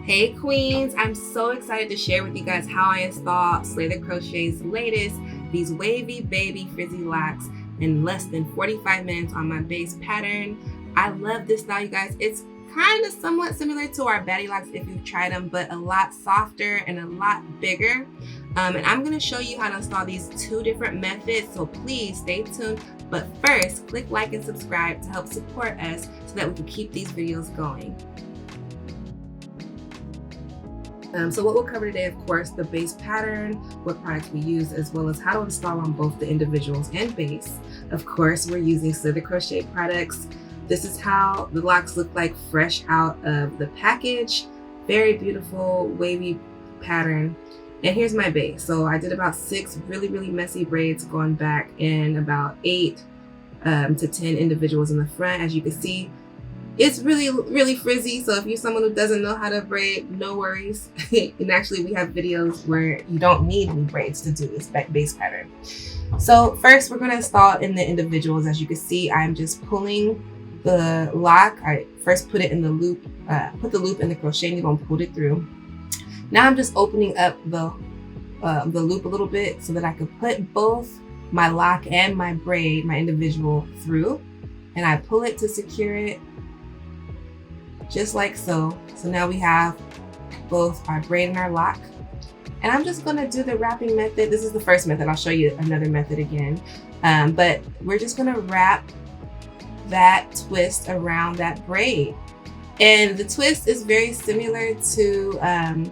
Hey queens, I'm so excited to share with you guys how I installed Slay the Crochet's latest, these Wavy Baby Frizzy Locks in less than 45 minutes on my base pattern. I love this style, you guys. It's kind of somewhat similar to our Baddie Locks if you've tried them, but a lot softer and a lot bigger. And I'm going to show you how to install these two different methods, so please stay tuned. But first, click like and subscribe to help support us so that we can keep these videos going. So what we'll cover today, of course, the base pattern, what products we use, as well as how to install on both the individuals and base. Of course, we're using Slay the Crochet products. This is how the locks look like fresh out of the package. Very beautiful wavy pattern. And here's my base. So I did about 6 really messy braids going back and about 8 to 10 individuals in the front. As you can see, it's really frizzy, so if you're someone who doesn't know how to braid, no worries. And actually we have videos where you don't need any braids to do this base pattern. So first we're going to install in the individuals. As you can see, I'm just pulling the lock. I first put it in the loop, put the loop in the crochet needle and pulled it through. Now I'm just opening up the loop a little bit so that I can put both my lock and my braid, my individual, through, and I pull it to secure it. Just like so. So now we have both our braid and our lock. And I'm just gonna do the wrapping method. This is the first method. I'll show you another method again. But we're just gonna wrap that twist around that braid. And the twist is very similar to,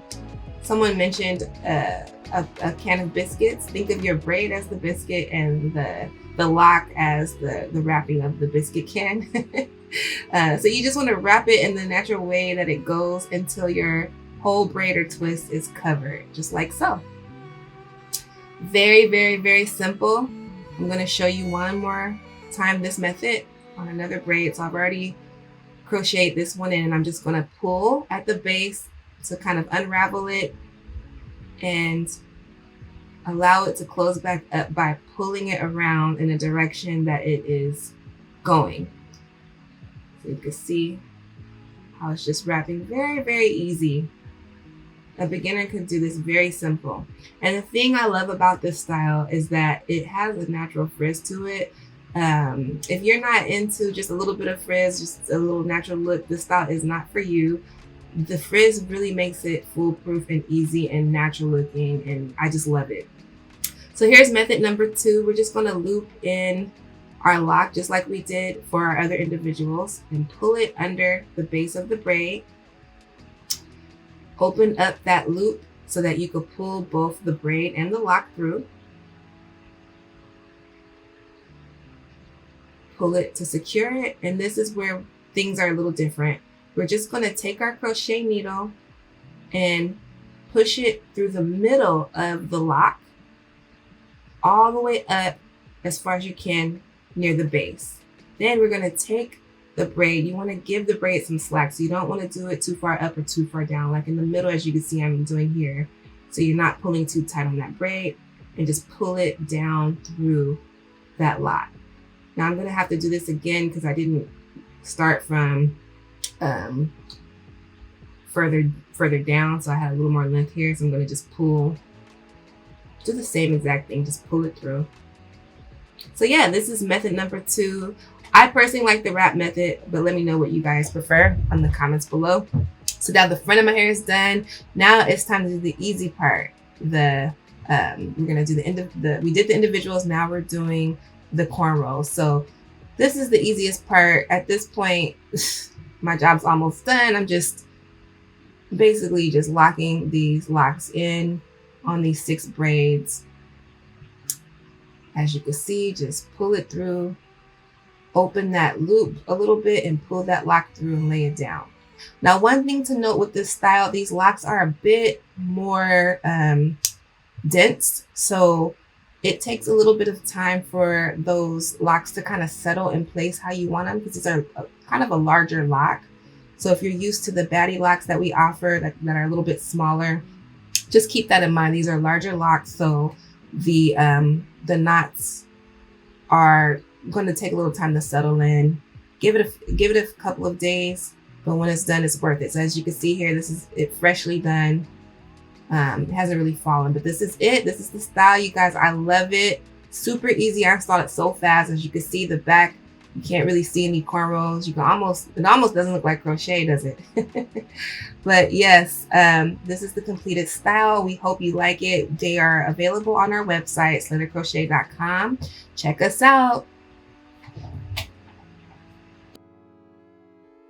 someone mentioned a can of biscuits. Think of your braid as the biscuit and the lock as the wrapping of the biscuit can. So you just want to wrap it in the natural way that it goes until your whole braid or twist is covered, just like so. Very simple. I'm going to show you one more time this method on another braid. So I've already crocheted this one in, and I'm just going to pull at the base to kind of unravel it and allow it to close back up by pulling it around in a direction that it is going. So you can see how it's just wrapping very easy. A beginner could do this very simple. And the thing I love about this style is that it has a natural frizz to it. If you're not into just a little bit of frizz, just a little natural look, this style is not for you. The frizz really makes it foolproof and easy and natural looking, and I just love it. So here's method number 2. We're just going to loop in our lock just like we did for our other individuals and pull it under the base of the braid. Open up that loop so that you could pull both the braid and the lock through. Pull it to secure it, and this is where things are a little different. We're just going to take our crochet needle and push it through the middle of the lock all the way up as far as you can near the base. Then we're going to take the braid. You want to give the braid some slack, so you don't want to do it too far up or too far down, like in the middle, as you can see I'm doing here. So you're not pulling too tight on that braid, and just pull it down through that lock. Now I'm going to have to do this again because I didn't start from further down, so I had a little more length here. So I'm going to just do the same exact thing, just pull it through. So yeah, this is method number 2. I personally like the wrap method, but let me know what you guys prefer in the comments below. So now the front of my hair is done. Now it's time to do the easy part. We're gonna do we did the individuals. Now we're doing the cornrows. So this is the easiest part. At this point, my job's almost done. I'm just basically just locking these locks in on these 6 braids. As you can see, just pull it through, open that loop a little bit, and pull that lock through and lay it down. Now, one thing to note with this style, these locks are a bit more dense, so it takes a little bit of time for those locks to kind of settle in place how you want them, because these are kind of a larger lock. So if you're used to the Baddie Locks that we offer that are a little bit smaller, just keep that in mind. These are larger locks, so the knots are going to take a little time to settle in. Give it a couple of days, but when it's done, it's worth it. So as you can see here, this is it freshly done. It hasn't really fallen, but this is it. This is the style, you guys. I love it. Super easy. I installed it so fast. As you can see, the back, you can't really see any cornrows. You can it almost doesn't look like crochet, does it? But yes, this is the completed style. We hope you like it. They are available on our website, slithercrochet.com. Check us out.